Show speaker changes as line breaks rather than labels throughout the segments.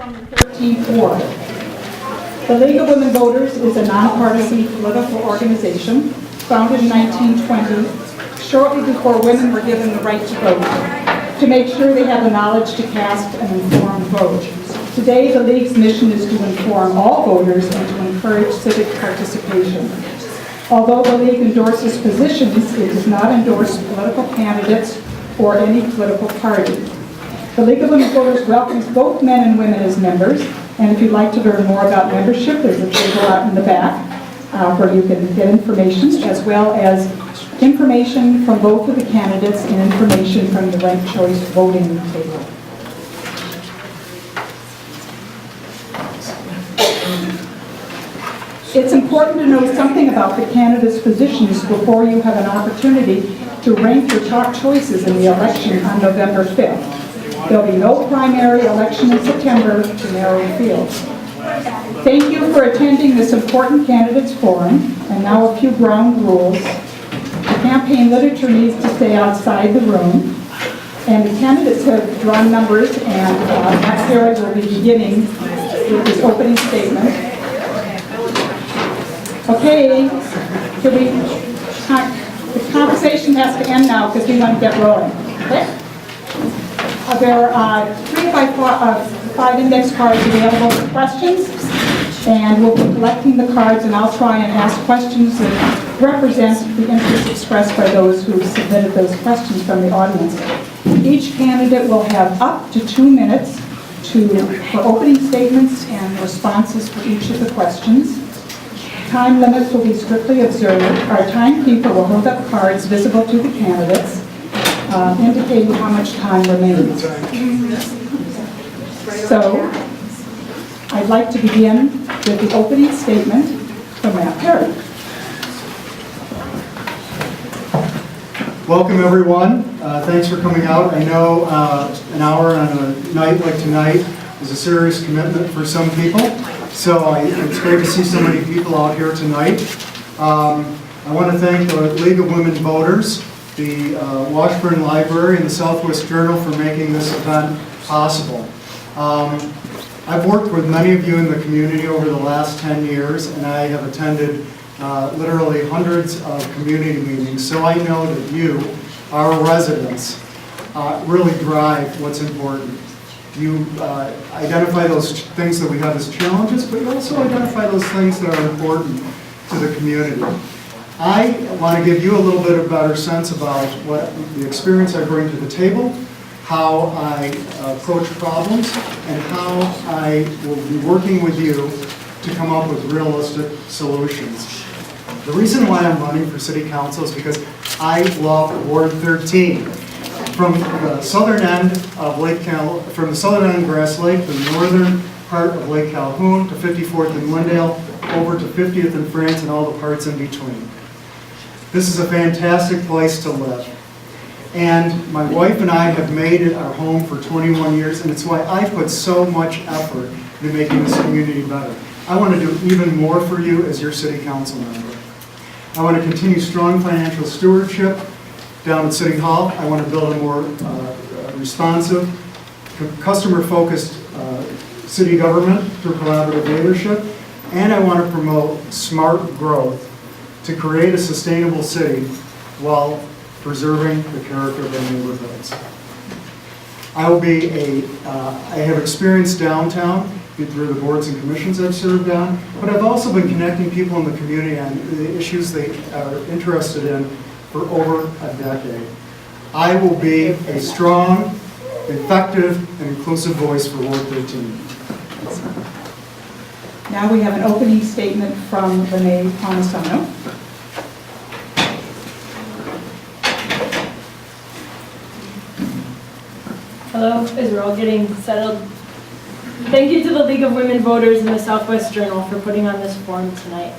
from the 13th Ward. The League of Women Voters is a nonpartisan political organization founded in 1920, shortly before women were given the right to vote, to make sure they have the knowledge to cast an informed vote. Today, the League's mission is to inform all voters and to encourage civic participation. Although the League endorses positions, it does not endorse political candidates or any political party. The League of Women Voters welcomes both men and women as members, and if you'd like to learn more about membership, there's a table out in the back where you can get information, as well as information from both of the candidates and information from the ranked choice voting table. It's important to know something about the candidates' positions before you have an opportunity to rank your top choices in the election on November 5th. There'll be no primary election in September to narrow the field. Thank you for attending this important candidates forum, and now a few ground rules. The campaign literature needs to stay outside the room, and the candidates have drawn numbers, and Matt Perry will be beginning with his opening statement. Okay, the conversation has to end now because we want to get rolling. Okay? There are 3 by 5 index cards available for questions, and we'll be collecting the cards, and I'll try and ask questions that represent the interest expressed by those who submitted those questions from the audience. Each candidate will have up to 2 minutes for opening statements and responses for each of the questions. Time limits will be strictly observed. Our timekeeper will hold up cards visible to the candidates, indicating how much time remains. So, I'd like to begin with the opening statement from Matt Perry.
Welcome, everyone. Thanks for coming out. I know an hour on a night like tonight is a serious commitment for some people, so it's great to see so many people out here tonight. I want to thank the League of Women Voters, the Washburn Library, and the Southwest Journal for making this event possible. I've worked with many of you in the community over the last 10 years, and I have attended literally hundreds of community meetings, so I know that you, our residents, really drive what's important. You identify those things that we have as challenges, but you also identify those things that are important to the community. I want to give you a little bit of a better sense about what the experience I bring to the table, how I approach problems, and how I will be working with you to come up with realistic solutions. The reason why I'm running for City Council is because I love Ward 13. From the southern end of from the southern end of Grass Lake, the northern part of Lake Calhoun, to 54th and Lindale, over to 50th and France, and all the parts in between. This is a fantastic place to live. And my wife and I have made it our home for 21 years, and it's why I put so much effort into making this community better. I want to do even more for you as your City Council member. I want to continue strong financial stewardship down at City Hall. I want to build a more responsive, customer-focused city government through collaborative leadership, and I want to promote smart growth to create a sustainable city while preserving the character of our neighborhoods. I have experience downtown through the boards and commissions I've served on, but I've also been connecting people in the community on the issues they are interested in for over a decade. I will be a strong, effective, and inclusive voice for Ward 13.
Now we have an opening statement from Renee Palmisano.
Hello, as we're all getting settled. Thank you to the League of Women Voters and the Southwest Journal for putting on this forum tonight.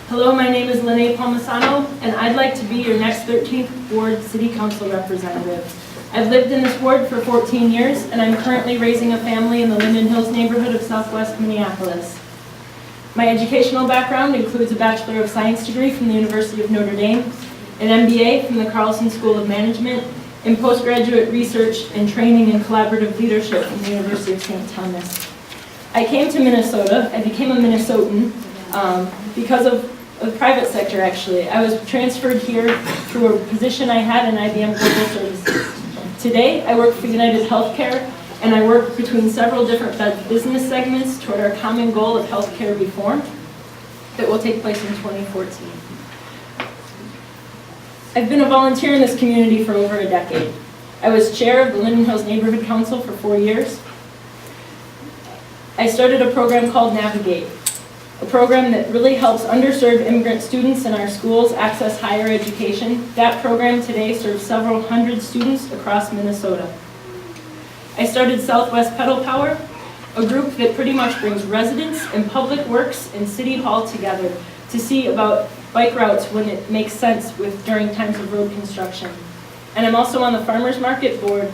Hello, my name is Lene Palmisano, and I'd like to be your next 13th Ward City Council representative. I've lived in this ward for 14 years, and I'm currently raising a family in the Linden Hills neighborhood of Southwest Minneapolis. My educational background includes a Bachelor of Science degree from the University of Notre Dame, an MBA from the Carlson School of Management, and postgraduate research and training in collaborative leadership from the University of St. Thomas. I came to Minnesota, I became a Minnesotan because of the private sector actually. I was transferred here through a position I had in IBM Global Services. Today, I work for United Healthcare, and I work between several different business segments toward our common goal of healthcare reform that will take place in 2014. I've been a volunteer in this community for over a decade. I was chair of the Linden Hills Neighborhood Council for 4 years. I started a program called Navigate, a program that really helps underserved immigrant students in our schools access higher education. That program today serves several hundred students across Minnesota. I started Southwest Pedal Power, a group that pretty much brings residents and public works and city hall together to see about bike routes when it makes sense during times of road construction. And I'm also on the Farmers Market Board.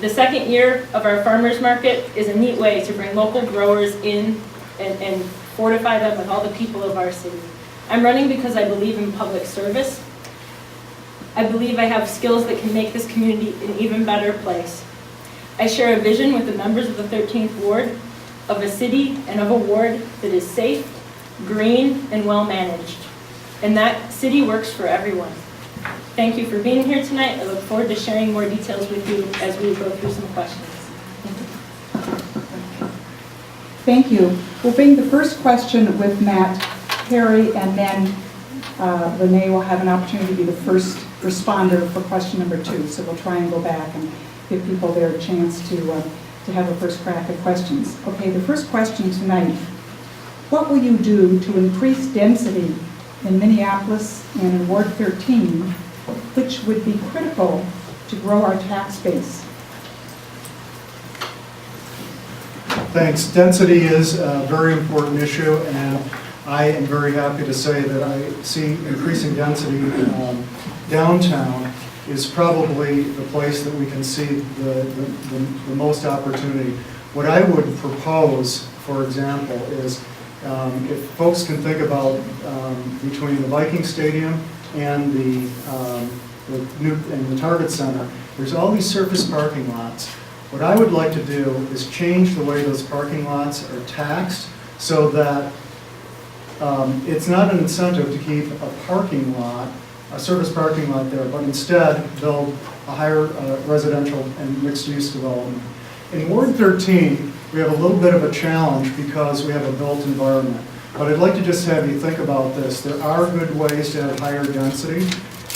The second year of our Farmers Market is a neat way to bring local growers in and fortify them with all the people of our city. I'm running because I believe in public service. I believe I have skills that can make this community an even better place. I share a vision with the members of the 13th Ward of a city and of a ward that is safe, green, and well-managed. And that city works for everyone. Thank you for being here tonight. I look forward to sharing more details with you as we go through some questions.
Thank you. We'll bring the first question with Matt Perry, and then Renee will have an opportunity to be the first responder for question number 2. So we'll try and go back and give people their chance to have a first crack at questions. Okay, the first question tonight. What will you do to increase density in Minneapolis and in Ward 13, which would be critical to grow our tax base?
Thanks. Density is a very important issue, and I am very happy to say that I see increasing density downtown is probably the place that we can see the most opportunity. What I would propose, for example, is if folks can think about between the Viking Stadium and the Target Center, there's all these surface parking lots. What I would like to do is change the way those parking lots are taxed so that it's not an incentive to keep a parking lot, a surface parking lot there, but instead build a higher residential and mixed-use development. In Ward 13, we have a little bit of a challenge because we have a built environment. But I'd like to just have you think about this. There are good ways to have higher density,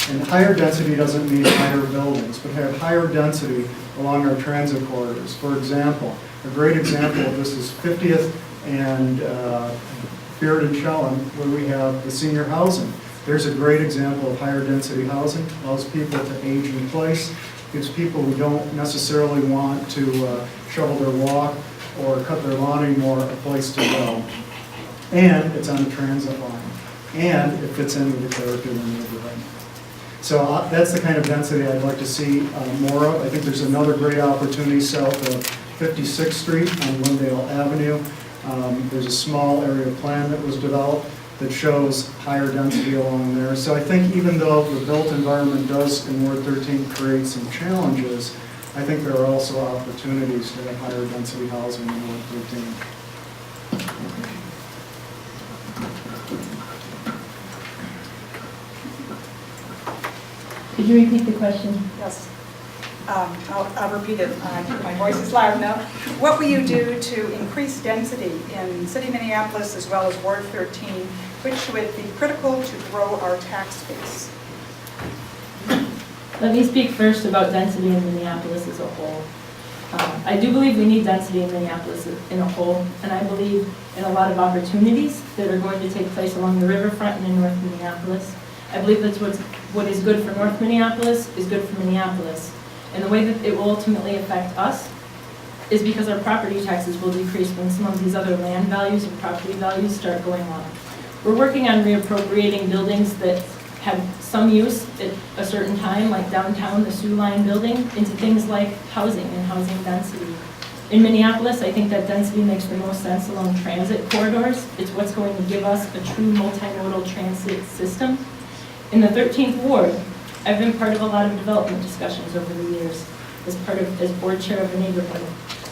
and higher density doesn't mean higher buildings, but have higher density along our transit corridors. For example, a great example of this is 50th and Beard and Shellen, where we have the senior housing. There's a great example of higher density housing, allows people to age in place, gives people who don't necessarily want to shovel their walk or cut their lawn anymore a place to go. And it's on a transit line. And it fits in with the character of the neighborhood. So that's the kind of density I'd like to see more of. I think there's another great opportunity south of 56th Street on Lindale Avenue. There's a small area plan that was developed that shows higher density along there. So I think even though the built environment does in Ward 13 create some challenges, I think there are also opportunities to have higher density housing in Ward 13.
Could you repeat the question?
Yes. I'll repeat it. My voice is loud now. What will you do to increase density in City of Minneapolis as well as Ward 13, which would be critical to grow our tax base?
Let me speak first about density in Minneapolis as a whole. I do believe we need density in Minneapolis in a whole, and I believe in a lot of opportunities that are going to take place along the riverfront and in North Minneapolis. I believe that's what is good for North Minneapolis is good for Minneapolis. And the way that it will ultimately affect us is because our property taxes will decrease when some of these other land values and property values start going up. We're working on reappropriating buildings that have some use at a certain time, like downtown, the Sioux Line building, into things like housing and housing density. In Minneapolis, I think that density makes the most sense along transit corridors. It's what's going to give us a true multimodal transit system. In the 13th Ward, I've been part of a lot of development discussions over the years as board chair of the neighborhood.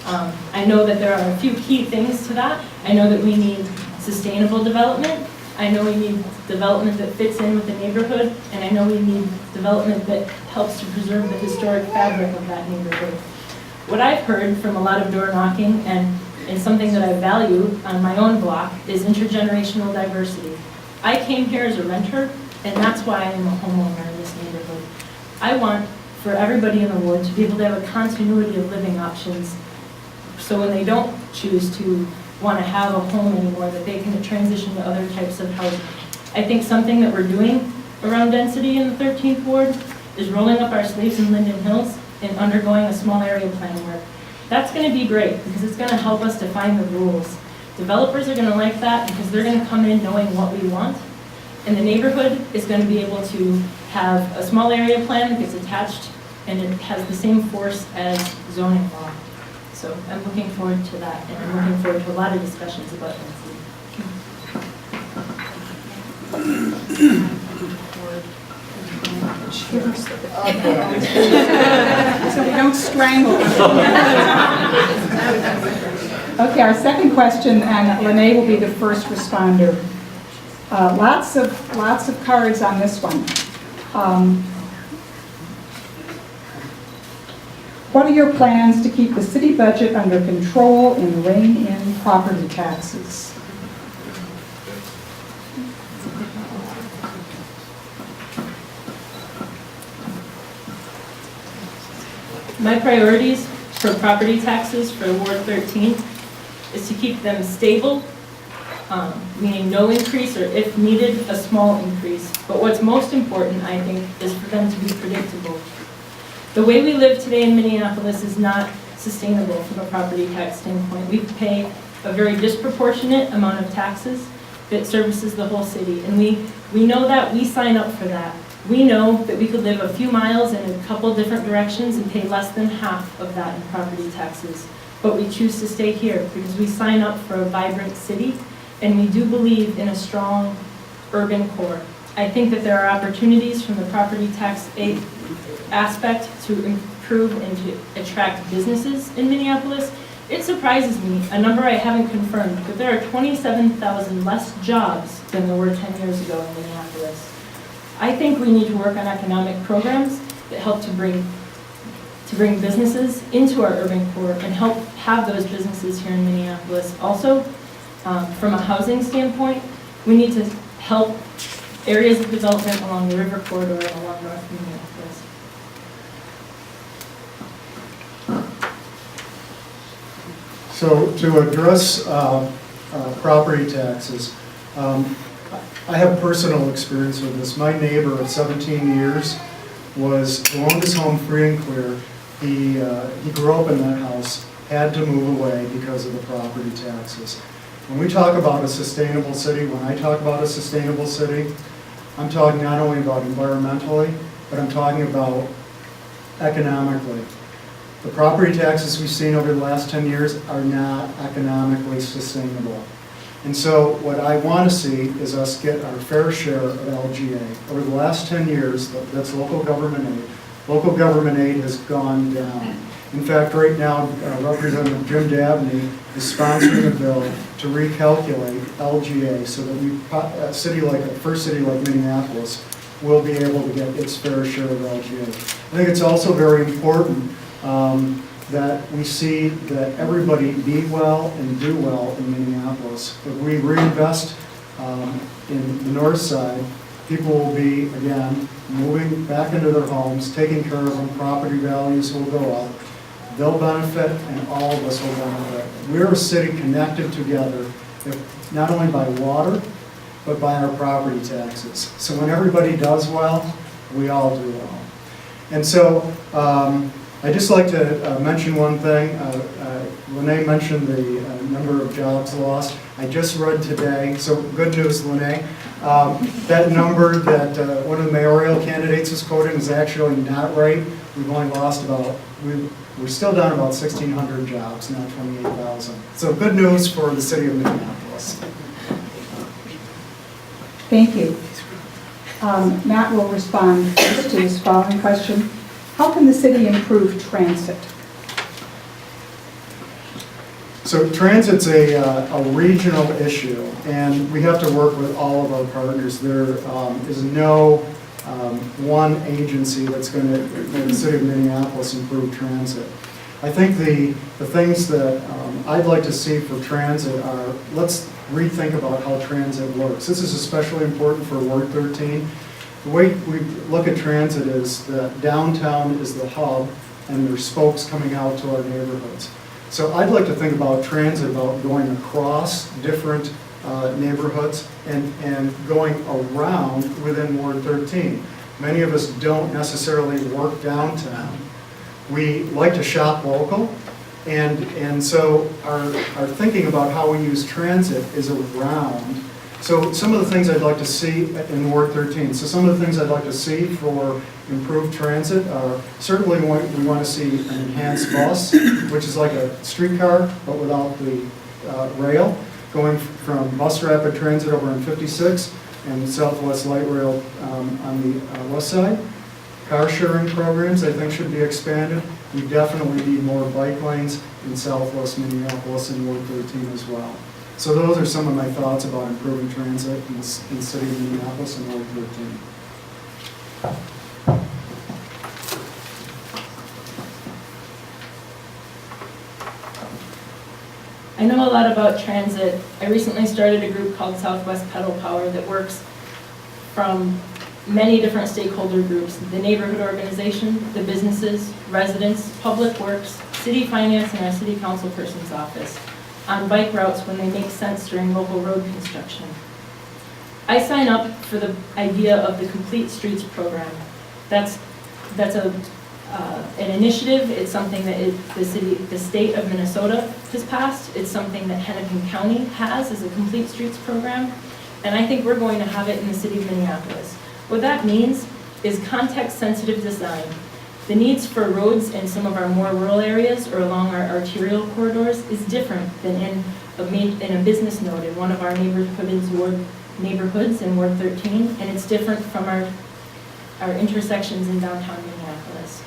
I know that there are a few key things to that. I know that we need sustainable development. I know we need development that fits in with the neighborhood, and I know we need development that helps to preserve the historic fabric of that neighborhood. What I've heard from a lot of door knocking, and something that I value on my own block, is intergenerational diversity. I came here as a renter, and that's why I am a homeowner in this neighborhood. I want for everybody in the ward to be able to have a continuity of living options, so when they don't choose to want to have a home anymore, that they can transition to other types of housing. I think something that we're doing around density in the 13th ward is rolling up our sleeves in Linden Hills and undergoing a small area plan work. That's going to be great because it's going to help us define the rules. Developers are going to like that because they're going to come in knowing what we want, and the neighborhood is going to be able to have a small area plan that gets attached, and it has the same force as zoning law. So I'm looking forward to that, and I'm looking forward to a lot of discussions about density.
So we don't strangle. Okay, our second question, and Lene will be the first responder. Lots of cards on this one. What are your plans to keep the city budget under control and rein in property taxes?
My priorities for property taxes for Ward 13 is to keep them stable, meaning no increase, or if needed, a small increase. But what's most important, I think, is for them to be predictable. The way we live today in Minneapolis is not sustainable from a property tax standpoint. We pay a very disproportionate amount of taxes that services the whole city, and we know that, we sign up for that. We know that we could live a few miles in a couple different directions and pay less than half of that in property taxes. But we choose to stay here because we sign up for a vibrant city, and we do believe in a strong urban core. I think that there are opportunities from the property tax aspect to improve and to attract businesses in Minneapolis. It surprises me, a number I haven't confirmed, but there are 27,000 less jobs than there were 10 years ago in Minneapolis. I think we need to work on economic programs that help to bring businesses into our urban core and help have those businesses here in Minneapolis. Also, from a housing standpoint, we need to help areas of development along the river corridor and along North Minneapolis.
So to address property taxes, I have personal experience with this. My neighbor of 17 years owned his home free and clear. He grew up in that house, had to move away because of the property taxes. When we talk about a sustainable city, when I talk about a sustainable city, I'm talking not only about environmentally, but I'm talking about economically. The property taxes we've seen over the last 10 years are not economically sustainable. And so what I want to see is us get our fair share of LGA. Over the last 10 years, that's local government aid. Local government aid has gone down. In fact, right now, Representative Jim Dabney is sponsoring a bill to recalculate LGA so that a first city like Minneapolis will be able to get its fair share of LGA. I think it's also very important that we see that everybody be well and do well in Minneapolis. If we reinvest in the north side, people will be, again, moving back into their homes, taking care of them, property values will go up. They'll benefit, and all of us will benefit. We're a city connected together, not only by water, but by our property taxes. So when everybody does well, we all do well. And so I'd just like to mention one thing. Lene mentioned the number of jobs lost. I just read today, so good news, Lene. That number that one of the mayoral candidates is quoting is actually not right. We've only lost we're still down about 1,600 jobs, not 28,000. So good news for the city of Minneapolis.
Thank you. Matt will respond to this following question. How can the city improve transit?
So transit's a regional issue, and we have to work with all of our partners. There is no one agency that's going to, in the city of Minneapolis, improve transit. I think the things that I'd like to see for transit are, let's rethink about how transit works. This is especially important for Ward 13. The way we look at transit is that downtown is the hub, and there's spokes coming out to our neighborhoods. So I'd like to think about transit, about going across different neighborhoods and going around within Ward 13. Many of us don't necessarily work downtown. We like to shop local, and so our thinking about how we use transit is around. So some of the things I'd like to see in Ward 13. So some of the things I'd like to see for improved transit are certainly we want to see an enhanced bus, which is like a streetcar but without the rail, going from bus rapid transit over on 56 and Southwest Light Rail on the west side. Car sharing programs I think should be expanded. We definitely need more bike lanes in Southwest Minneapolis and Ward 13 as well. So those are some of my thoughts about improving transit in the city of Minneapolis and Ward 13.
I know a lot about transit. I recently started a group called Southwest Pedal Power that works from many different stakeholder groups: the neighborhood organization, the businesses, residents, public works, city finance, and our city council person's office on bike routes when they make sense during local road construction. I sign up for the idea of the Complete Streets program. That's an initiative. It's something that the state of Minnesota has passed. It's something that Hennepin County has as a Complete Streets program, and I think we're going to have it in the city of Minneapolis. What that means is context-sensitive design. The needs for roads in some of our more rural areas or along our arterial corridors is different than in a business node in one of our neighborhoods in Ward 13, and it's different from our intersections in downtown Minneapolis.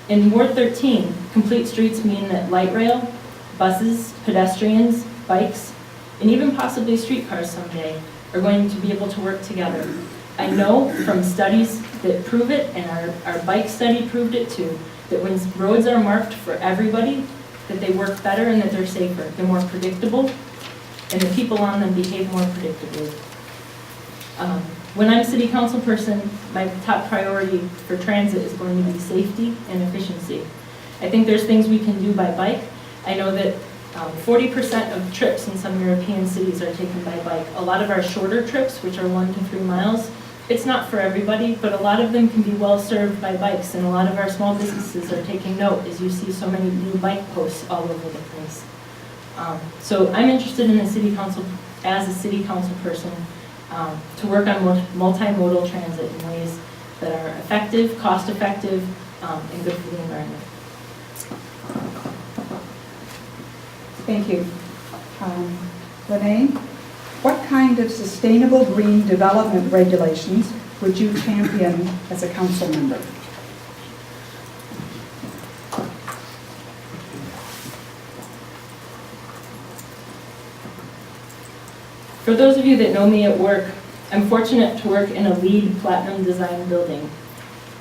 In Ward 13, complete streets mean that light rail, buses, pedestrians, bikes, and even possibly streetcars someday are going to be able to work together. I know from studies that prove it, and our bike study proved it too, that when roads are marked for everybody, that they work better and that they're safer. They're more predictable, and the people on them behave more predictably. When I'm city council person, my top priority for transit is going to be safety and efficiency. I think there's things we can do by bike. I know that 40% of trips in some European cities are taken by bike. A lot of our shorter trips, which are 1 to 3 miles, it's not for everybody, but a lot of them can be well served by bikes, and a lot of our small businesses are taking note as you see so many new bike posts all over the place. So I'm interested in the city council, as a city council person, to work on multimodal transit in ways that are effective, cost-effective, and good for the environment.
Thank you. Renee, what kind of sustainable green development regulations would you champion as a council member?
For those of you that know me at work, I'm fortunate to work in a LEED Platinum Design building,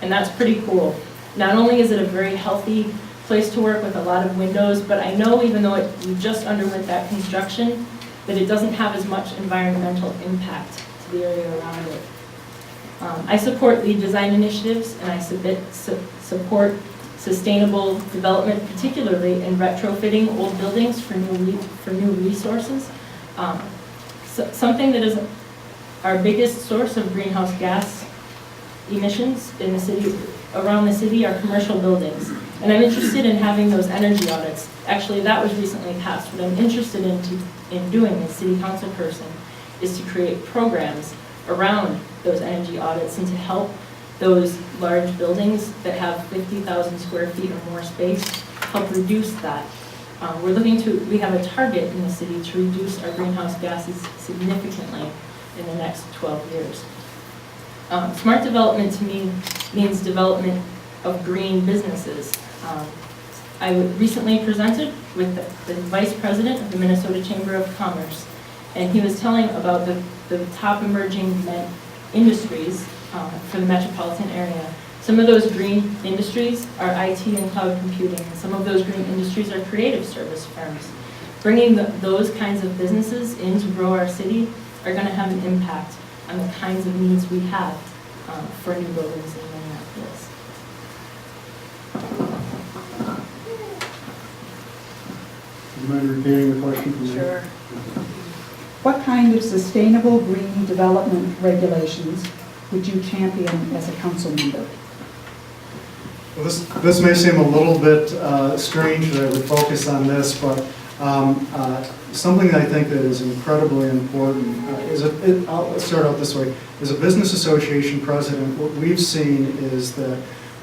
and that's pretty cool. Not only is it a very healthy place to work with a lot of windows, but I know even though we just underwent that construction, that it doesn't have as much environmental impact to the area around it. I support LEED design initiatives, and I support sustainable development, particularly in retrofitting old buildings for new resources. Something that is our biggest source of greenhouse gas emissions in the city, around the city, are commercial buildings. And I'm interested in having those energy audits. Actually, that was recently passed. What I'm interested in doing as city council person is to create programs around those energy audits and to help those large buildings that have 50,000 square feet or more space, help reduce that. We have a target in the city to reduce our greenhouse gases significantly in the next 12 years. Smart development to me means development of green businesses. I recently presented with the Vice President of the Minnesota Chamber of Commerce, and he was telling about the top emerging industries for the metropolitan area. Some of those green industries are IT and cloud computing, and some of those green industries are creative service firms. Bringing those kinds of businesses in to grow our city are going to have an impact on the kinds of needs we have for new buildings in Minneapolis.
Do you mind repeating the question for me?
Sure.
What kind of sustainable green development regulations would you champion as a council member?
Well, this may seem a little bit strange that I would focus on this, but something that I think that is incredibly important I'll start out this way. As a business association president, what we've seen is that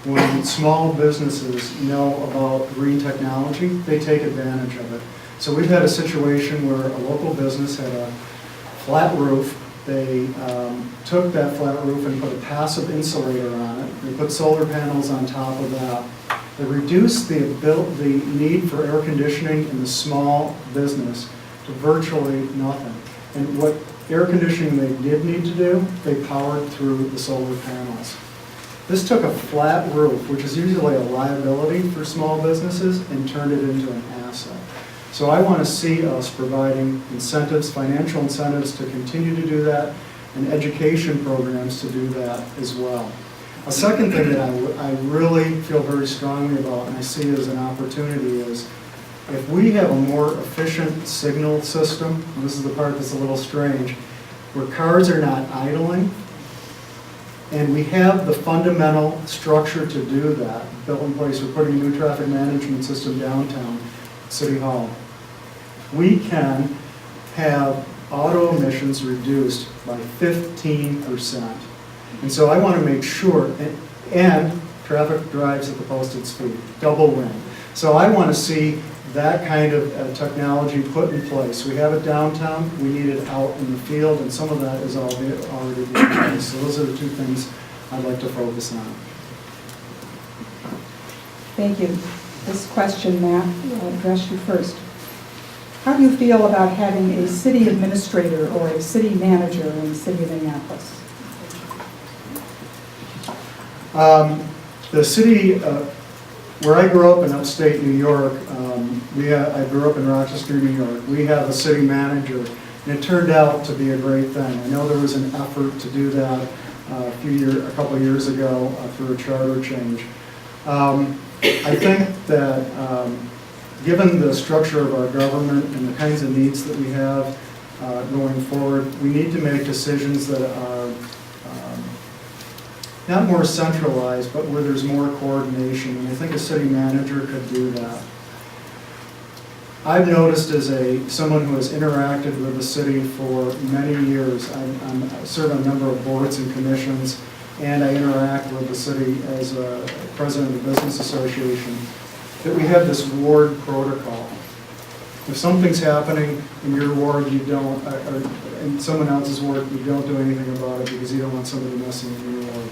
when small businesses know about green technology, they take advantage of it. So we've had a situation where a local business had a flat roof. They took that flat roof and put a passive insulator on it. They put solar panels on top of that. They reduced the need for air conditioning in the small business to virtually nothing. And what air conditioning they did need to do, they powered through the solar panels. This took a flat roof, which is usually a liability for small businesses, and turned it into an asset. So I want to see us providing incentives, financial incentives to continue to do that, and education programs to do that as well. A second thing that I really feel very strongly about, and I see as an opportunity, is if we have a more efficient signal system, and this is the part that's a little strange, where cars are not idling, and we have the fundamental structure to do that built in place. We're putting a new traffic management system downtown City Hall. We can have auto emissions reduced by 15%. And so I want to make sure, and traffic drives at the posted speed, double win. So I want to see that kind of technology put in place. We have it downtown, we need it out in the field, and some of that is already being done. So those are the two things I'd like to focus on.
Thank you. This question, Matt, I'll address you first. How do you feel about having a city administrator or a city manager in the city of Minneapolis? The city, where I grew up in upstate New York, I grew up in Rochester, New York. We have a city manager, and it turned out to be a great thing. I know there was an effort to do that a couple of years ago through a charter change. I think that given the structure of our government and the kinds of needs that we have going forward, we need to make decisions that are not more centralized, but where there's more coordination. And I think a city manager could do that. I've noticed as someone who has interacted with the city for many years, I serve on a number of boards and commissions, and I interact with the city as a president of the Business Association, that we have this ward protocol. If something's happening in your ward, you don't, or in someone else's ward, you don't do anything about it because you don't want somebody messing in your ward.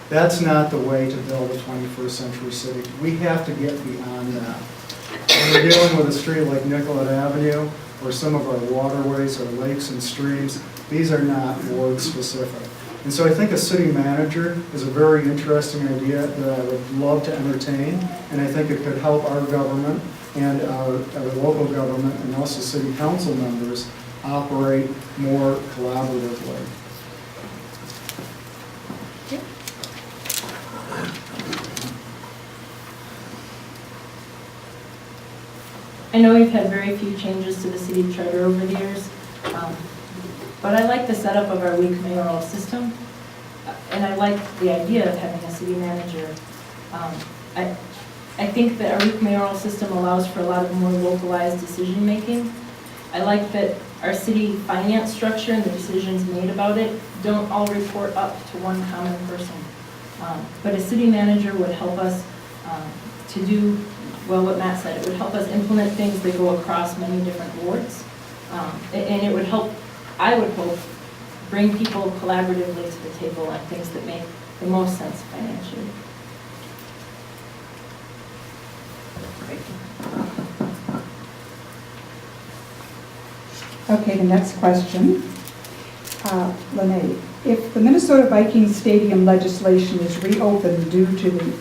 That's not the way to build a 21st century city. We have to get beyond that. When we're dealing with a street like Nicollet Avenue, or some of our waterways, or lakes and streams, these are not ward specific. And so I think a city manager is a very interesting idea that I would love to entertain, and I think it could help our government and our local government and also city council members operate more collaboratively.
I know we've had very few changes to the city charter over the years, but I like the setup of our weak mayoral system, and I like the idea of having a city manager. I think that our weak mayoral system allows for a lot of more localized decision making. I like that our city finance structure and the decisions made about it don't all report up to one common person. But a city manager would help us to do, well, what Matt said, it would help us implement things that go across many different wards. And it would help, I would hope, bring people collaboratively to the table on things that make the most sense financially.
Okay, the next question. Lene, if the Minnesota Vikings Stadium legislation is reopened due to the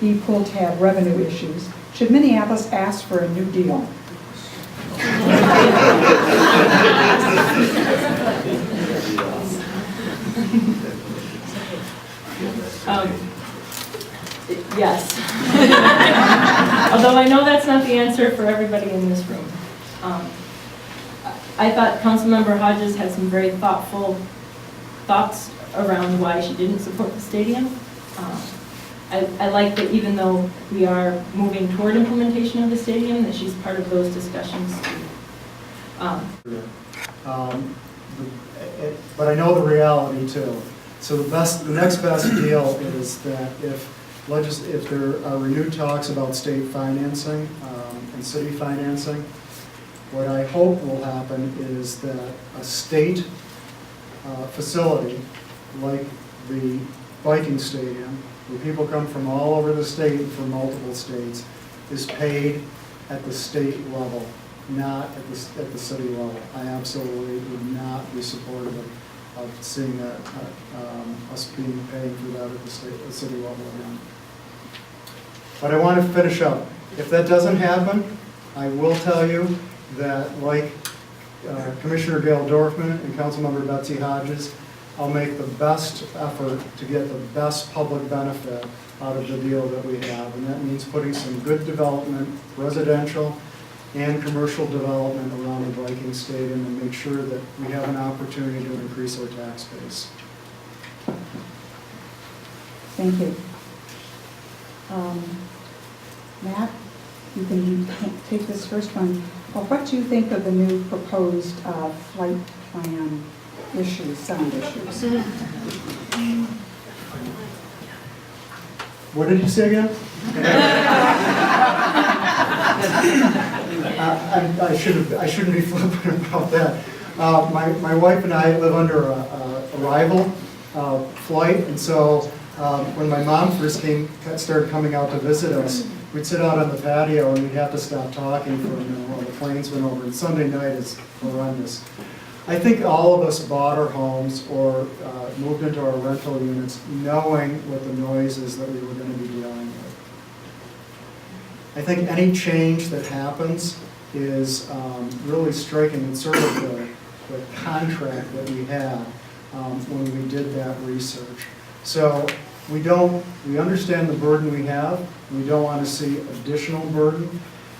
e-pull tab revenue issues, should Minneapolis ask for a new deal?
Yes. Although I know that's not the answer for everybody in this room. I thought Councilmember Hodges had some very thoughtful thoughts around why she didn't support the stadium. I like that even though we are moving toward implementation of the stadium, that she's part of those discussions.
But I know the reality too. So the next best deal is that if there are renewed talks about state financing and city financing, what I hope will happen is that a state facility like the Viking Stadium, where people come from all over the state and from multiple states, is paid at the state level, not at the city level. I absolutely would not be supportive of seeing that, us being paid for that at the city level again. But I want to finish up. If that doesn't happen, I will tell you that, like Commissioner Gail Dorfman and Councilmember Betsy Hodges, I'll make the best effort to get the best public benefit out of the deal that we have, and that means putting some good development, residential and commercial development around the Viking Stadium, and make sure that we have an opportunity to increase our tax base.
Thank you. Matt, you can take this first one. Well, what do you think of the new proposed flight plan issues, sound issues?
What did you say again? I shouldn't be flippant about that. My wife and I live under a rival flight, and so when my mom first started coming out to visit us, we'd sit out on the patio and we'd have to stop talking for a minute while the planes went over. And Sunday night is horrendous. I think all of us bought our homes or moved into our rental units knowing what the noise is that we were going to be dealing with. I think any change that happens is really striking. It's sort of the contract that we had when we did that research. So we understand the burden we have. We don't want to see additional burden.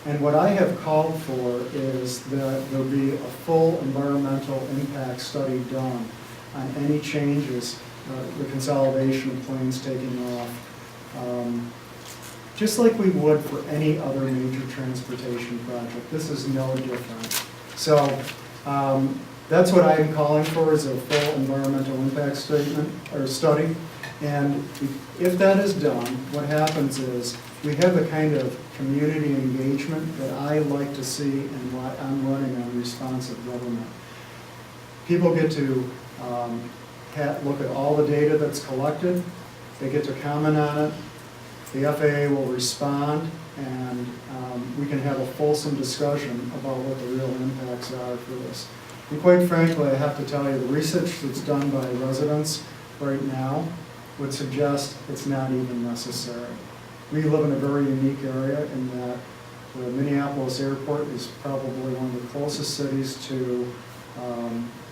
And what I have called for is that there be a full environmental impact study done on any changes, the consolidation of planes taking off, just like we would for any other major transportation project. This is no different. So that's what I'm calling for, is a full environmental impact statement or study. And if that is done, what happens is we have the kind of community engagement that I like to see and what I'm running on responsive government. People get to look at all the data that's collected, they get to comment on it, the FAA will respond, and we can have a fulsome discussion about what the real impacts are for this. And quite frankly, I have to tell you, the research that's done by residents right now would suggest it's not even necessary. We live in a very unique area in that the Minneapolis airport is probably one of the closest cities to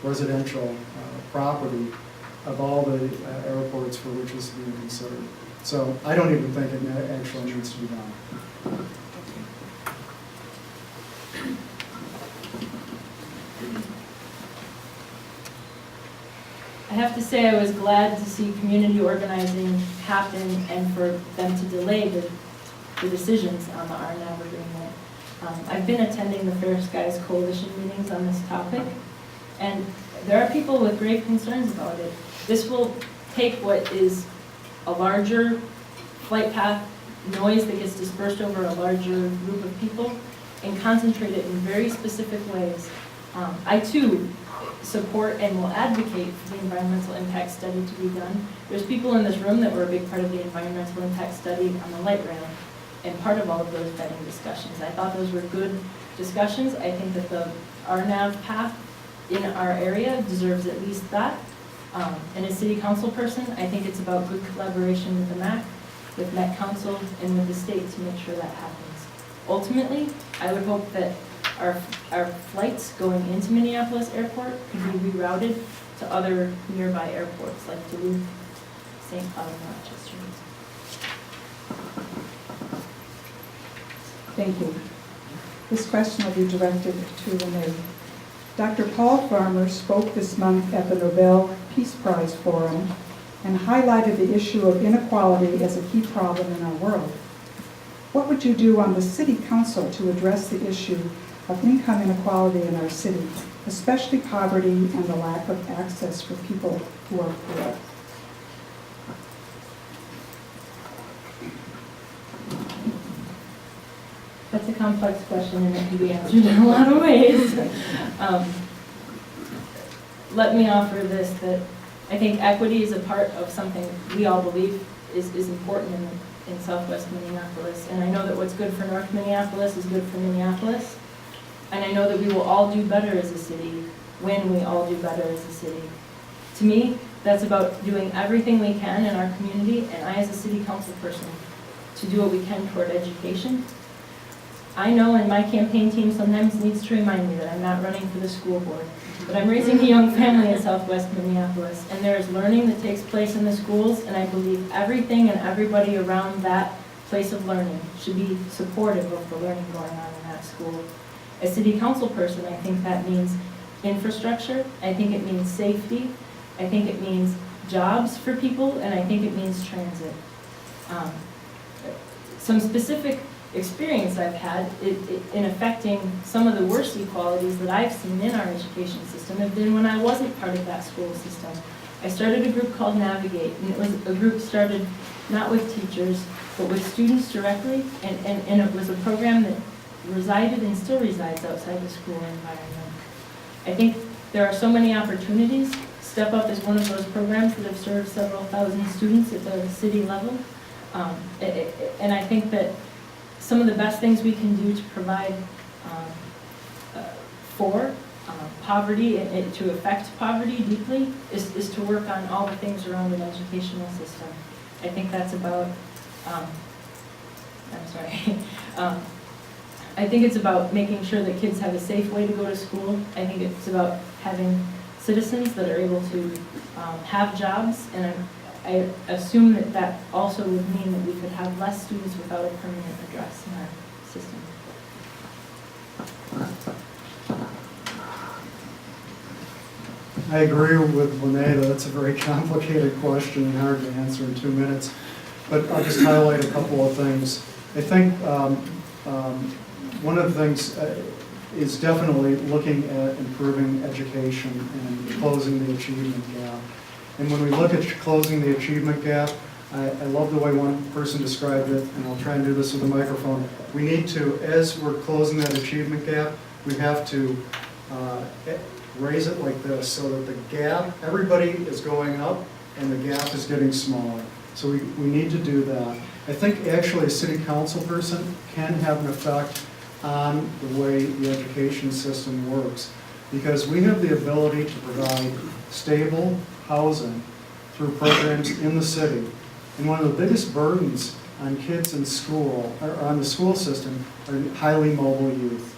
residential property of all the airports for which is being considered. So I don't even think it actually needs to be done.
I have to say I was glad to see community organizing happen and for them to delay the decisions on the RNAV agreement. I've been attending the Fair Skies Coalition meetings on this topic, and there are people with grave concerns about it. This will take what is a larger flight path noise that gets dispersed over a larger group of people and concentrate it in very specific ways. I too support and will advocate for the environmental impact study to be done. There's people in this room that were a big part of the environmental impact study on the light rail. and part of all of those vetting discussions. I thought those were good discussions. I think that the RNAV path in our area deserves at least that. And as city council person, I think it's about good collaboration with the MAC, with Met Council, and with the state to make sure that happens. Ultimately, I would hope that our flights going into Minneapolis Airport could be rerouted to other nearby airports like Duluth, St. Cloud, and Rochester.
Thank you. This question will be directed to Renee. Dr. Paul Farmer spoke this month at the Nobel Peace Prize Forum and highlighted the issue of inequality as a key problem in our world. What would you do on the city council to address the issue of income inequality in our city, especially poverty and the lack of access for people who are poor?
That's a complex question and it can be answered in a lot of ways. Let me offer this, that I think equity is a part of something we all believe is important in Southwest Minneapolis. And I know that what's good for North Minneapolis is good for Minneapolis. And I know that we will all do better as a city when we all do better as a city. To me, that's about doing everything we can in our community, and I as a city council person, to do what we can toward education. I know, and my campaign team sometimes needs to remind me that I'm not running for the school board, but I'm raising a young family in Southwest Minneapolis, and there is learning that takes place in the schools, and I believe everything and everybody around that place of learning should be supportive of the learning going on in that school. As city council person, I think that means infrastructure, I think it means safety, I think it means jobs for people, and I think it means transit. Some specific experience I've had in affecting some of the worst inequalities that I've seen in our education system have been when I wasn't part of that school system. I started a group called Navigate, and it was a group started not with teachers, but with students directly, and it was a program that resided and still resides outside the school environment. I think there are so many opportunities. Step Up is one of those programs that have served several thousand students at the city level. And I think that some of the best things we can do to provide for poverty and to affect poverty deeply is to work on all the things around an educational system. I think that's about, I think it's about making sure that kids have a safe way to go to school. I think it's about having citizens that are able to have jobs, and I assume that that also would mean that we could have less students without a permanent address in our system.
I agree with Lene. That's a very complicated question and hard to answer in 2 minutes, but I'll just highlight a couple of things. I think one of the things is definitely looking at improving education and closing the achievement gap. And when we look at closing the achievement gap, I love the way one person described it, and I'll try and do this with a microphone. We need to, as we're closing that achievement gap, we have to raise it like this so that the gap, everybody is going up and the gap is getting smaller. So we need to do that. I think actually a city council person can have an effect on the way the education system works, because we have the ability to provide stable housing through programs in the city. And one of the biggest burdens on kids in school, or on the school system, are highly mobile youth.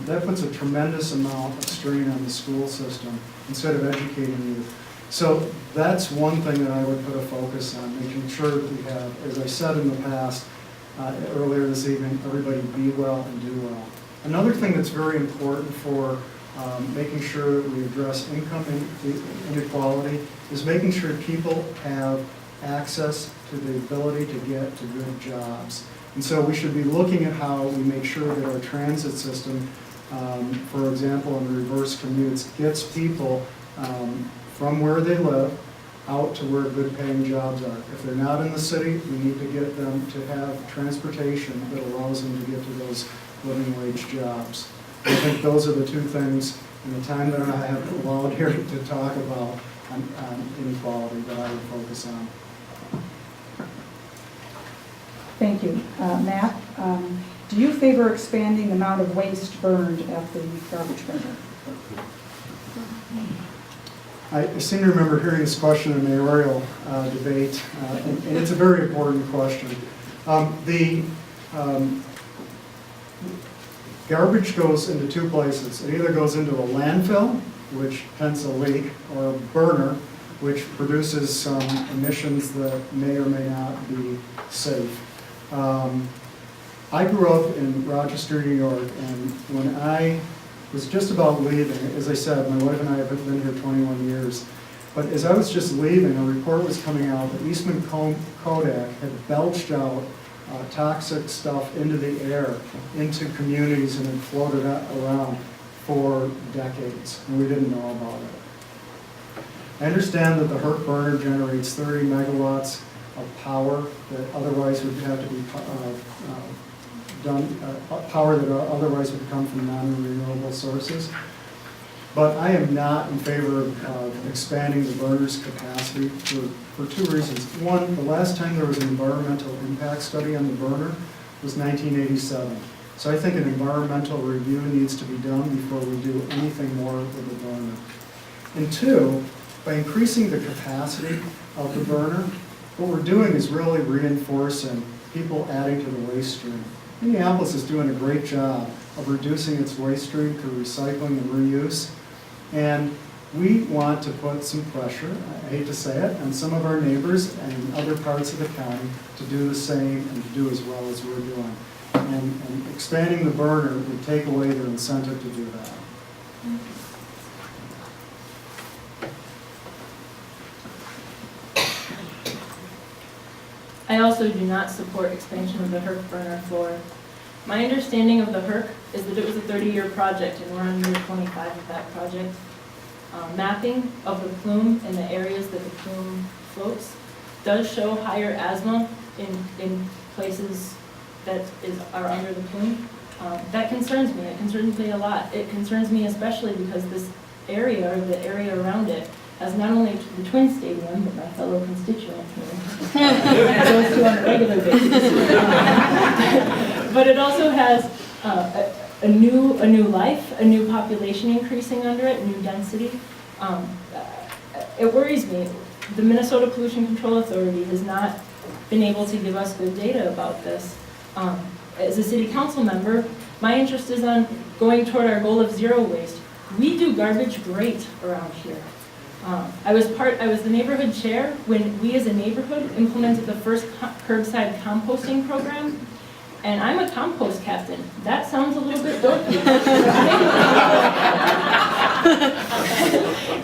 That puts a tremendous amount of strain on the school system instead of educating youth. So that's one thing that I would put a focus on, making sure that we have, as I said in the past, earlier this evening, everybody be well and do well. Another thing that's very important for making sure that we address income inequality is making sure people have access to the ability to get to good jobs. And so we should be looking at how we make sure that our transit system, for example, in the reverse commutes, gets people from where they live out to where good paying jobs are. If they're not in the city, we need to get them to have transportation that allows them to get to those living wage jobs. I think those are the two things in the time that I have allowed here to talk about on inequality that I would focus on.
Thank you. Matt, do you favor expanding the amount of waste burned at the garbage burner?
I seem to remember hearing this question in the mayoral debate, and it's a very important question. Garbage goes into two places. It either goes into a landfill, which tends to leak, or a burner, which produces some emissions that may or may not be safe. I grew up in Rochester, New York, and when I was just about leaving, as I said, my wife and I have been here 21 years, but as I was just leaving, a report was coming out that Eastman Kodak had belched out toxic stuff into the air, into communities, and had floated around for decades, and we didn't know about it. I understand that the Herc burner generates 30 megawatts of power that otherwise would have to be power that otherwise would come from non-renewable sources. But I am not in favor of expanding the burner's capacity for two reasons. One, the last time there was an environmental impact study on the burner was 1987. So I think an environmental review needs to be done before we do anything more with the burner. And two, by increasing the capacity of the burner, what we're doing is really reinforcing people adding to the waste stream. Minneapolis is doing a great job of reducing its waste stream through recycling and reuse. And we want to put some pressure, I hate to say it, on some of our neighbors and other parts of the county to do the same and to do as well as we're doing. And expanding the burner would take away their incentive to do that.
I also do not support expansion of the Herc burner floor. My understanding of the Herc is that it was a 30-year project, and we're on year 25 of that project. Mapping of the plume and the areas that the plume floats does show higher asthma in places that are under the plume. That concerns me. It concerns me a lot. It concerns me especially because this area, or the area around it, has not only the Twin Stadium that my fellow constituent here goes to on a regular basis, but it also has a new life, a new population increasing under it, new density. It worries me. The Minnesota Pollution Control Authority has not been able to give us good data about this. As a city council member, my interest is on going toward our goal of zero waste. We do garbage great around here. I was the neighborhood chair when we as a neighborhood implemented the first curbside composting program, and I'm a compost captain. That sounds a little bit dorky.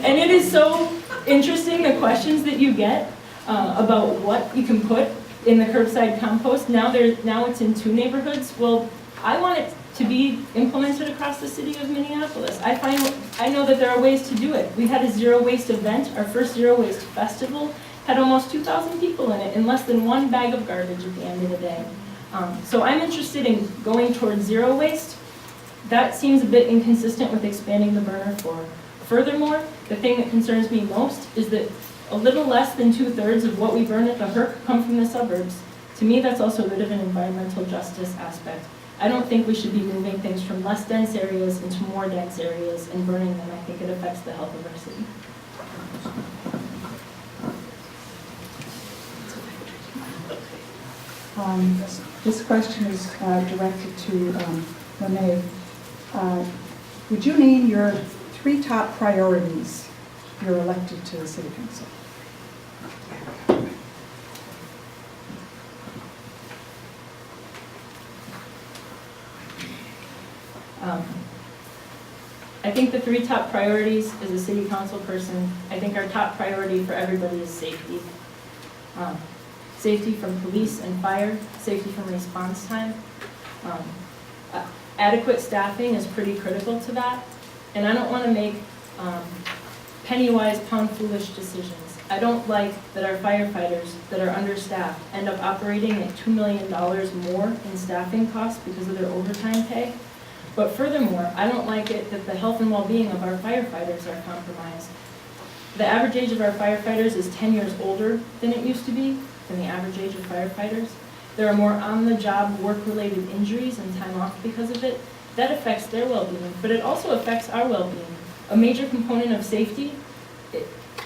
And it is so interesting, the questions that you get about what you can put in the curbside compost. Now it's in 2 neighborhoods. Well, I want it to be implemented across the city of Minneapolis. I know that there are ways to do it. We had a zero waste event. Our first zero waste festival had almost 2,000 people in it and less than 1 bag of garbage at the end of the day. So I'm interested in going towards zero waste. That seems a bit inconsistent with expanding the burner floor. Furthermore, the thing that concerns me most is that a little less than 2/3 of what we burn at the Herc come from the suburbs. To me, that's also a bit of an environmental justice aspect. I don't think we should be moving things from less dense areas into more dense areas and burning them. I think it affects the health of our city.
This question is directed to Lene. Would you name your 3 top priorities if you're elected to the city council?
I think the 3 top priorities as a city council person, I think our top priority for everybody is safety. Safety from police and fire, safety from response time. Adequate staffing is pretty critical to that. And I don't want to make penny-wise, pound-foolish decisions. I don't like that our firefighters that are understaffed end up operating at $2 million more in staffing costs because of their overtime pay. But furthermore, I don't like it that the health and well-being of our firefighters are compromised. The average age of our firefighters is 10 years older than it used to be, than the average age of firefighters. there are more on-the-job work-related injuries and time off because of it. That affects their well-being, but it also affects our well-being. A major component of safety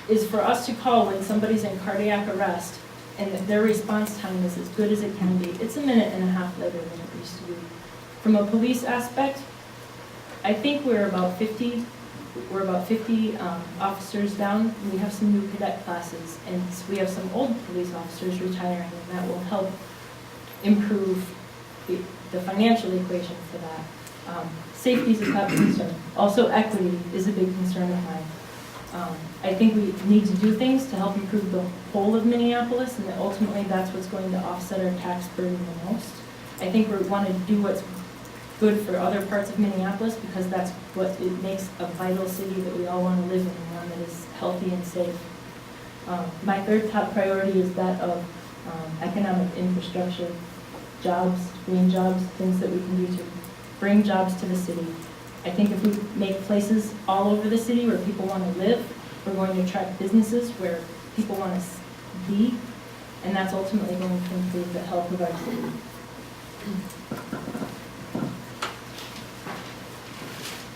is for us to call when somebody's in cardiac arrest and that their response time is as good as it can be. It's a minute and a half later than it used to be. From a police aspect, I think we're about 50 officers down. We have some new cadet classes, and we have some old police officers retiring, and that will help improve the financial equation for that. Safety is a top concern. Also, equity is a big concern of mine. I think we need to do things to help improve the whole of Minneapolis, and that ultimately that's what's going to offset our tax burden the most. I think we want to do what's good for other parts of Minneapolis because that's what it makes a vital city that we all want to live in, and one that is healthy and safe. My third top priority is that of economic infrastructure, jobs, green jobs, things that we can do to bring jobs to the city. I think if we make places all over the city where people want to live, we're going to attract businesses where people want to be, and that's ultimately going to improve the health of our city.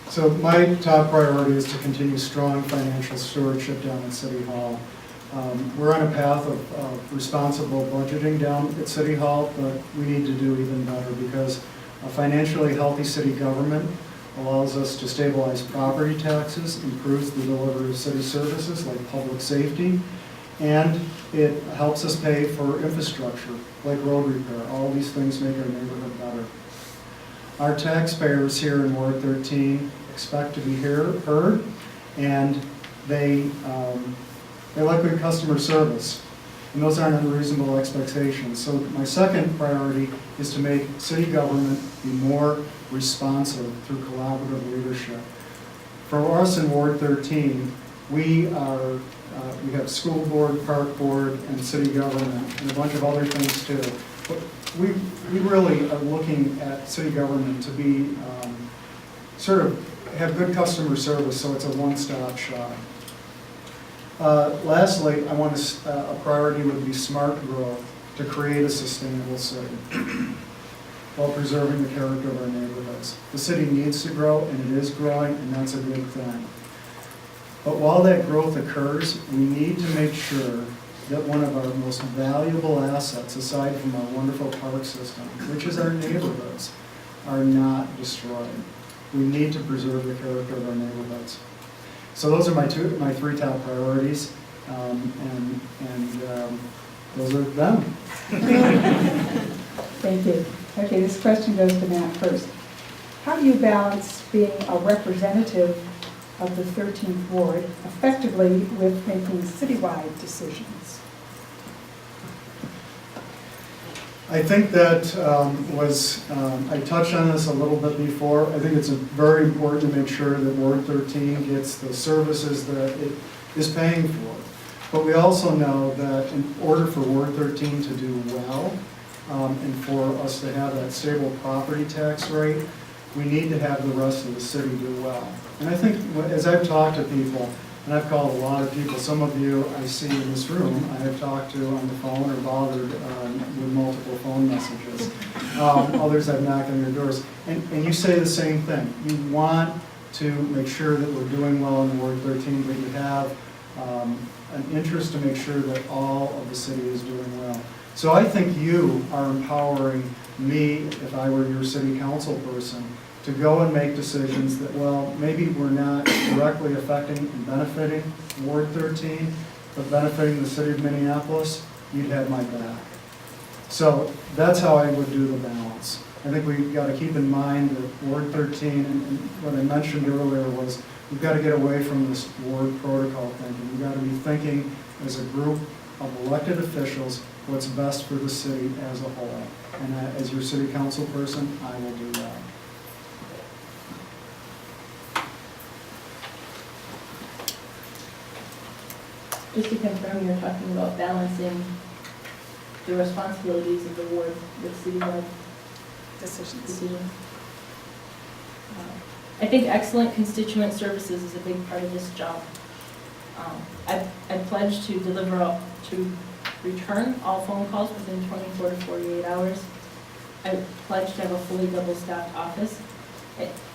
So my top priority is to continue strong financial stewardship down at City Hall. We're on a path of responsible budgeting down at City Hall, but we need to do even better because a financially healthy city government allows us to stabilize property taxes, improves the delivery of city services like public safety, and it helps us pay for infrastructure like road repair. All these things make our neighborhood better. Our taxpayers here in Ward 13 expect to be heard, and they like good customer service, and those aren't unreasonable expectations. So my second priority is to make city government be more responsive through collaborative leadership. For us in Ward 13, we have school board, park board, and city government, and a bunch of other things too. But we really are looking at city government to be sort of have good customer service, so it's a one-stop shop. Lastly, a priority would be smart growth to create a sustainable city while preserving the character of our neighborhoods. The city needs to grow, and it is growing, and that's a good thing. But while that growth occurs, we need to make sure that one of our most valuable assets, aside from our wonderful park system, which is our neighborhoods, are not destroyed. We need to preserve the character of our neighborhoods. So those are my three top priorities, and those are them.
Thank you. Okay, this question goes to Matt first. How do you balance being a representative of the 13th Ward effectively with making citywide decisions?
I think that I touched on this a little bit before. I think it's very important to make sure that Ward 13 gets the services that it is paying for. But we also know that in order for Ward 13 to do well, and for us to have that stable property tax rate, we need to have the rest of the city do well. And I think as I've talked to people, and I've called a lot of people, some of you I see in this room, I have talked to on the phone or bothered with multiple phone messages. Others I've knocked on your doors. And you say the same thing. You want to make sure that we're doing well in Ward 13, but you have an interest to make sure that all of the city is doing well. So I think you are empowering me, if I were your city council person, to go and make decisions that, well, maybe we're not directly affecting and benefiting Ward 13, but benefiting the city of Minneapolis, you'd have my back. So that's how I would do the balance. I think we've got to keep in mind that Ward 13, and what I mentioned earlier was, we've got to get away from this ward protocol thinking. We've got to be thinking as a group of elected officials what's best for the city as a whole. And as your city council person, I will do that.
Just to confirm, you're talking about balancing the responsibilities of the ward with citywide decisions. I think excellent constituent services is a big part of this job. I pledge to deliver to return all phone calls within 24 to 48 hours. I pledge to have a fully double-staffed office.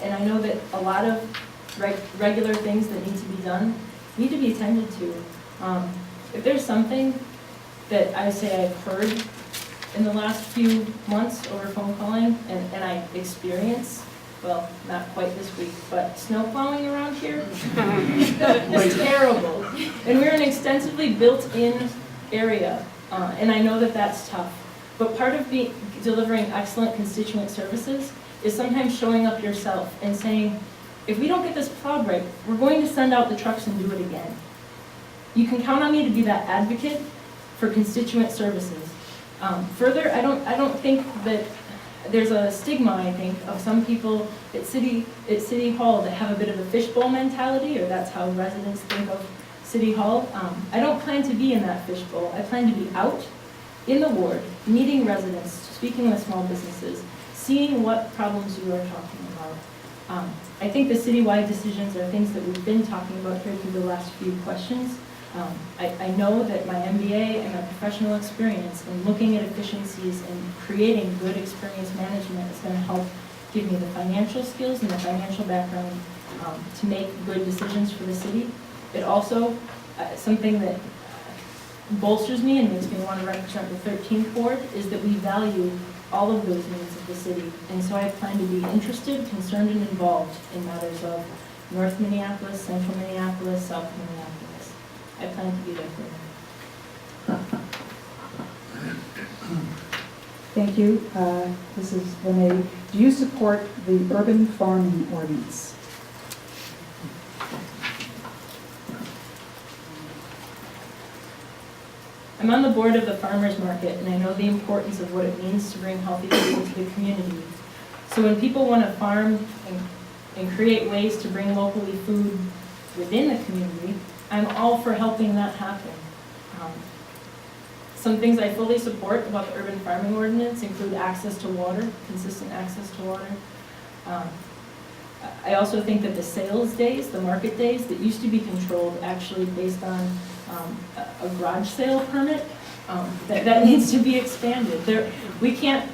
And I know that a lot of regular things that need to be done need to be attended to. If there's something that I say I've heard in the last few months over phone calling, and I experience, well, not quite this week, but snow plowing around here is terrible. And we're an extensively built-in area, and I know that that's tough. But part of delivering excellent constituent services is sometimes showing up yourself and saying, if we don't get this plowed right, we're going to send out the trucks and do it again. You can count on me to be that advocate for constituent services. Further, I don't think that there's a stigma, I think, of some people at City Hall that have a bit of a fishbowl mentality, or that's how residents think of City Hall. I don't plan to be in that fishbowl. I plan to be out in the ward, meeting residents, speaking with small businesses, seeing what problems you are talking about. I think the citywide decisions are things that we've been talking about here through the last few questions. I know that my MBA and my professional experience in looking at efficiencies and creating good experience management is going to help give me the financial skills and the financial background to make good decisions for the city. It also, something that bolsters me and makes me want to represent the 13th ward is that we value all of those needs of the city. And so I plan to be interested, concerned, and involved in matters of North Minneapolis, Central Minneapolis, South Minneapolis. I plan to be there for them.
Thank you. This is Renee. Do you support the urban farming ordinance?
I'm on the board of the farmers market, and I know the importance of what it means to bring healthy food into the community. So when people want to farm and create ways to bring locally food within the community, I'm all for helping that happen. Some things I fully support about the urban farming ordinance include access to water, consistent access to water. I also think that the sales days, the market days that used to be controlled actually based on a garage sale permit, that needs to be expanded. We can't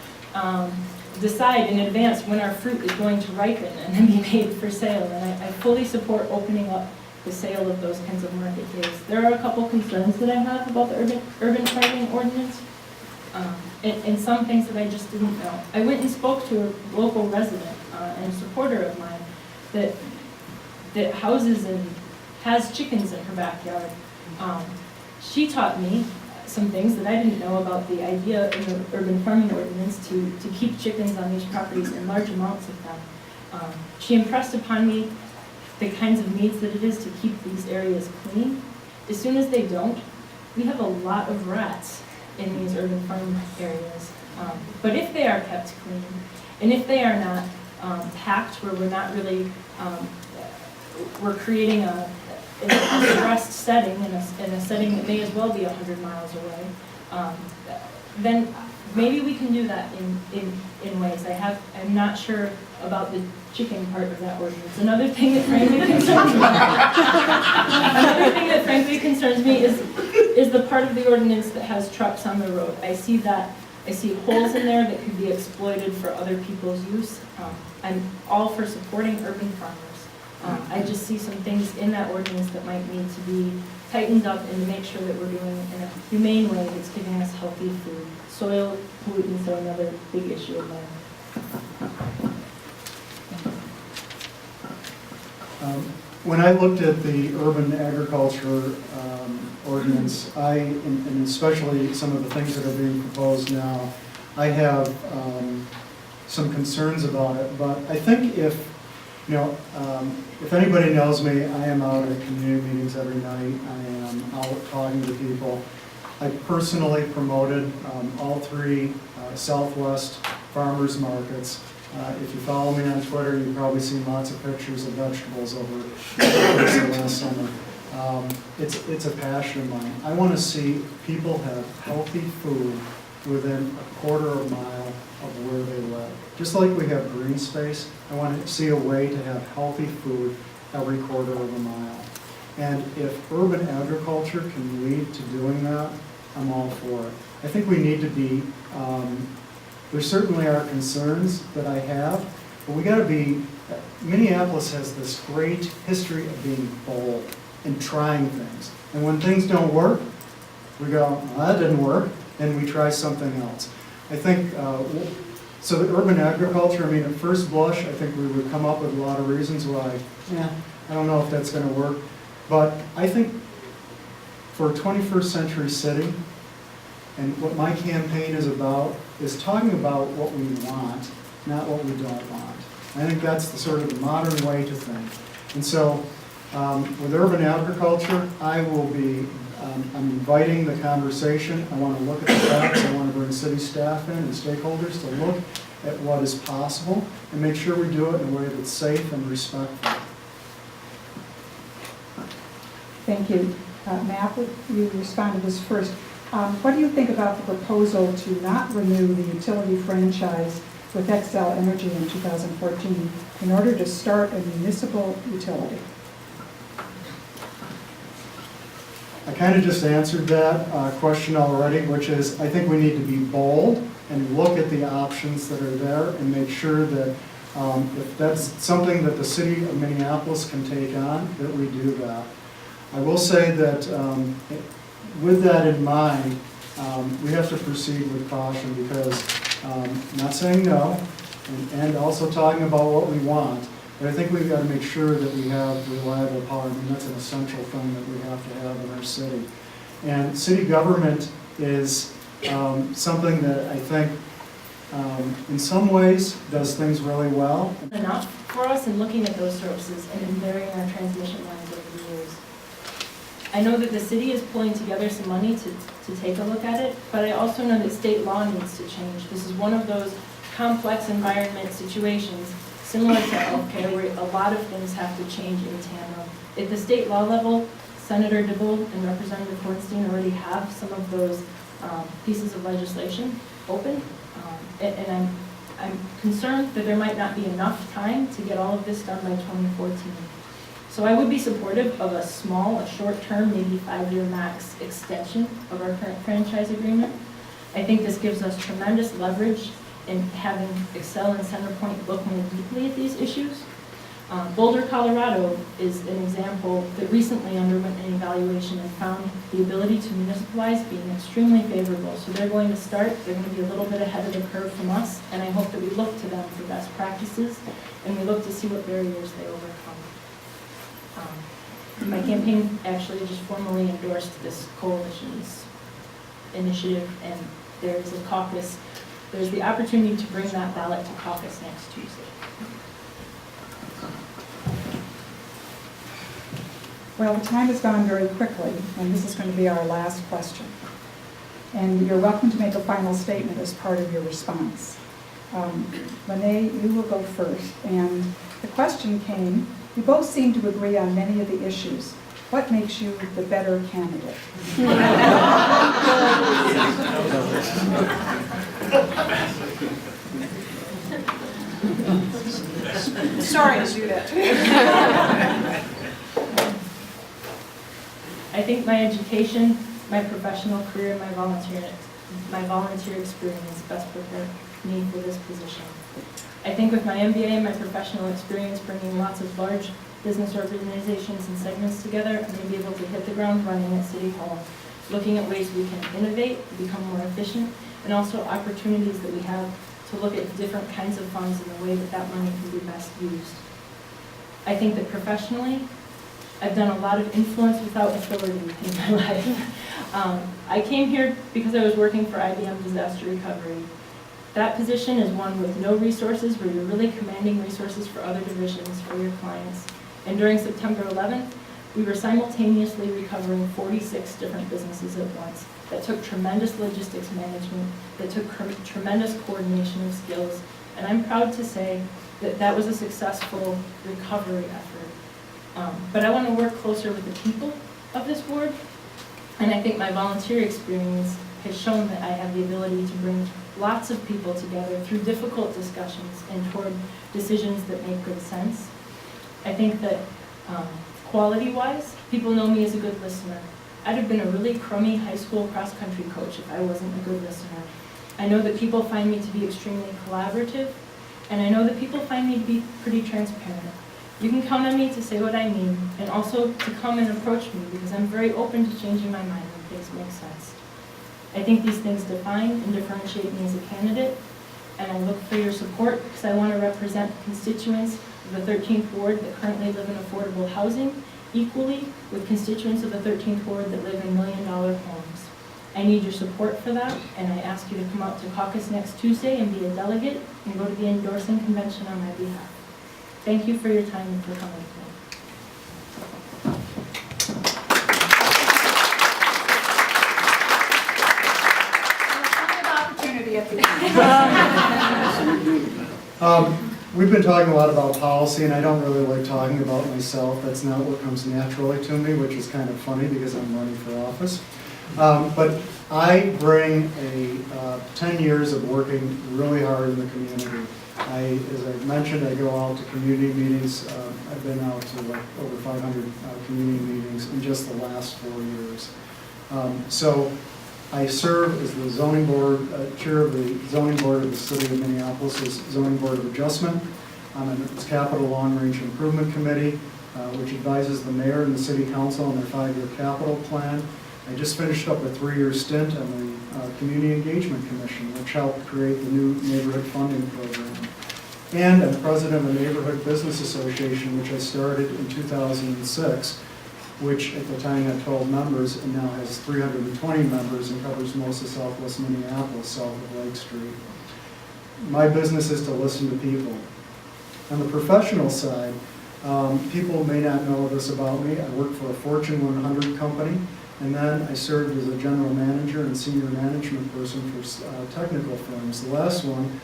decide in advance when our fruit is going to ripen and then be made for sale. And I fully support opening up the sale of those kinds of market days. There are a couple concerns that I have about the urban farming ordinance, and some things that I just didn't know. I went and spoke to a local resident and supporter of mine that houses and has chickens in her backyard. She taught me some things that I didn't know about the idea in the urban farming ordinance to keep chickens on these properties in large amounts of them. She impressed upon me the kinds of needs that it is to keep these areas clean. As soon as they don't, we have a lot of rats in these urban farm areas. But if they are kept clean, and if they are not packed where we're not really, we're creating a stressed setting, in a setting that may as well be 100 miles away, then maybe we can do that in ways. I'm not sure about the chicken part of that ordinance. Another thing that frankly concerns me is the part of the ordinance that has trucks on the road. I see holes in there that could be exploited for other people's use. I'm all for supporting urban farmers. I just see some things in that ordinance that might need to be tightened up and to make sure that we're doing it in a humane way that's giving us healthy food. Soil pollutants are another big issue of mine.
When I looked at the urban agriculture ordinance, and especially some of the things that are being proposed now, I have some concerns about it. But I think if anybody knows me, I am out at community meetings every night. I am out talking to people. I personally promoted all three Southwest farmers markets. If you follow me on Twitter, you've probably seen lots of pictures of vegetables over the last summer. It's a passion of mine. I want to see people have healthy food within a quarter of a mile of where they live. Just like we have green space, I want to see a way to have healthy food every quarter of a mile. And if urban agriculture can lead to doing that, I'm all for it. I think we need to be, there certainly are concerns that I have, but we gotta be, Minneapolis has this great history of being bold and trying things. And when things don't work, we go, well, that didn't work, and we try something else. I think, so the urban agriculture, I mean, at first blush, I think we would come up with a lot of reasons why, I don't know if that's gonna work. But I think for a 21st century city, and what my campaign is about, is talking about what we want, not what we don't want. I think that's the sort of the modern way to think. And so, with urban agriculture, I will be, I'm inviting the conversation. I want to look at the facts. I want to bring city staff in and stakeholders to look at what is possible and make sure we do it in a way that's safe and respectful.
Thank you. Matt, you responded this first. What do you think about the proposal to not renew the utility franchise with Xcel Energy in 2014 in order to start a municipal utility?
I kind of just answered that question already, which is I think we need to be bold and look at the options that are there and make sure that if that's something that the city of Minneapolis can take on, that we do that. I will say that with that in mind, we have to proceed with caution because not saying no and also talking about what we want. But I think we've got to make sure that we have reliable power. I mean, that's an essential thing that we have to have in our city. And city government is something that I think in some ways does things really well.
Enough for us in looking at those sources and in varying our transmission lines over the years. I know that the city is pulling together some money to take a look at it, but I also know that state law needs to change. This is one of those complex environment situations similar to healthcare, where a lot of things have to change in tandem. At the state law level, Senator Dibble and Representative Hornstein already have some of those pieces of legislation open, and I'm concerned that there might not be enough time to get all of this done by 2014. So I would be supportive of a short-term, maybe 5-year max extension of our current franchise agreement. I think this gives us tremendous leverage in having Xcel and CenterPoint look more deeply at these issues. Boulder, Colorado is an example that recently underwent an evaluation and found the ability to municipalize being extremely favorable. So they're going to they're going to be a little bit ahead of the curve from us, and I hope that we look to them for best practices and we look to see what barriers they overcome. My campaign actually just formally endorsed this coalition's initiative, and there is a caucus. There's the opportunity to bring that ballot to caucus next Tuesday.
Well, the time has gone very quickly, and this is going to be our last question. And you're welcome to make a final statement as part of your response. Lene, you will go first. And the question came, you both seem to agree on many of the issues. What makes you the better candidate?
Sorry to do that.
I think my education, my professional career, and my volunteer experience best prepared me for this position. I think with my MBA and my professional experience bringing lots of large business organizations and segments together, I'm going to be able to hit the ground running at City Hall, looking at ways we can innovate, become more efficient, and also opportunities that we have to look at different kinds of funds and the way that that money can be best used. I think that professionally, I've done a lot of influence without authority in my life. I came here because I was working for IBM Disaster Recovery. That position is one with no resources, where you're really commanding resources for other divisions, for your clients. And during September 11th, we were simultaneously recovering 46 different businesses at once. That took tremendous logistics management, that took tremendous coordination of skills. And I'm proud to say that that was a successful recovery effort. But I want to work closer with the people of this ward. And I think my volunteer experience has shown that I have the ability to bring lots of people together through difficult discussions and toward decisions that make good sense. I think that quality-wise, people know me as a good listener. I'd have been a really crummy high school cross-country coach if I wasn't a good listener. I know that people find me to be extremely collaborative, and I know that people find me to be pretty transparent. You can count on me to say what I mean, and also to come and approach me, because I'm very open to changing my mind when things make sense. I think these things define and differentiate me as a candidate, and I look for your support because I want to represent constituents of the 13th Ward that currently live in affordable housing equally with constituents of the 13th Ward that live in million-dollar homes. I need your support for that, and I ask you to come out to caucus next Tuesday and be a delegate and go to the endorsing convention on my behalf. Thank you for your time and for coming tonight.
Opportunity at the end.
We've been talking a lot about policy, and I don't really like talking about myself. That's not what comes naturally to me, which is kind of funny because I'm running for office. But I bring 10 years of working really hard in the community. As I mentioned, I go out to community meetings. I've been out to like over 500 community meetings in just the last 4 years. So I serve as the zoning board, chair of the zoning board of the city of Minneapolis' zoning board of adjustment. I'm in its capital long range improvement committee, which advises the mayor and the city council on their 5-year capital plan. I just finished up a 3-year stint on the Community Engagement Commission, which helped create the new neighborhood funding program. And I'm president of the Neighborhood Business Association, which I started in 2006, which at the time had 12 members and now has 320 members and covers most of southwest Minneapolis, south of Lake Street. My business is to listen to people. On the professional side, people may not know this about me. I work for a Fortune 100 company, and then I served as a general manager and senior management person for technical firms. The last one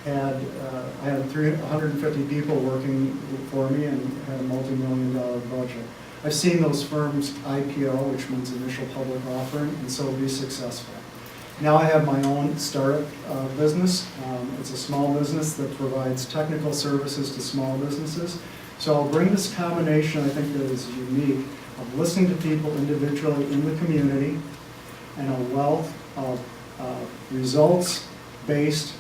I had 150 people working for me and had a multi-million-dollar budget. I've seen those firms IPO, which means initial public offering, and so be successful. Now I have my own startup business. It's a small business that provides technical services to small businesses. So I'll bring this combination, I think, that is unique, of listening to people individually in the community and a wealth of results-based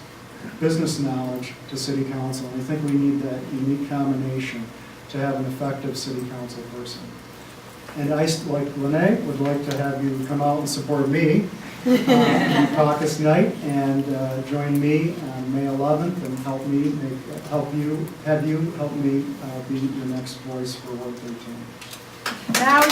business knowledge to city council. And I think we need that unique combination to have an effective city council person. And I, like Lene, would like to have you come out and support me on caucus night and join me on May 11th and help you help me be your next voice for Ward 13.
Now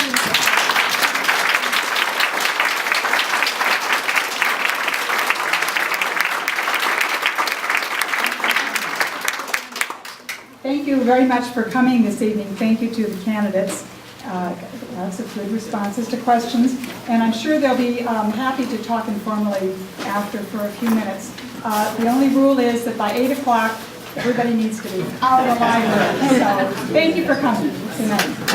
Thank you very much for coming this evening. Thank you to the candidates. Lots of good responses to questions. And I'm sure they'll be happy to talk informally after for a few minutes. The only rule is that by 8 o'clock, everybody needs to be out of the library. So thank you for coming tonight.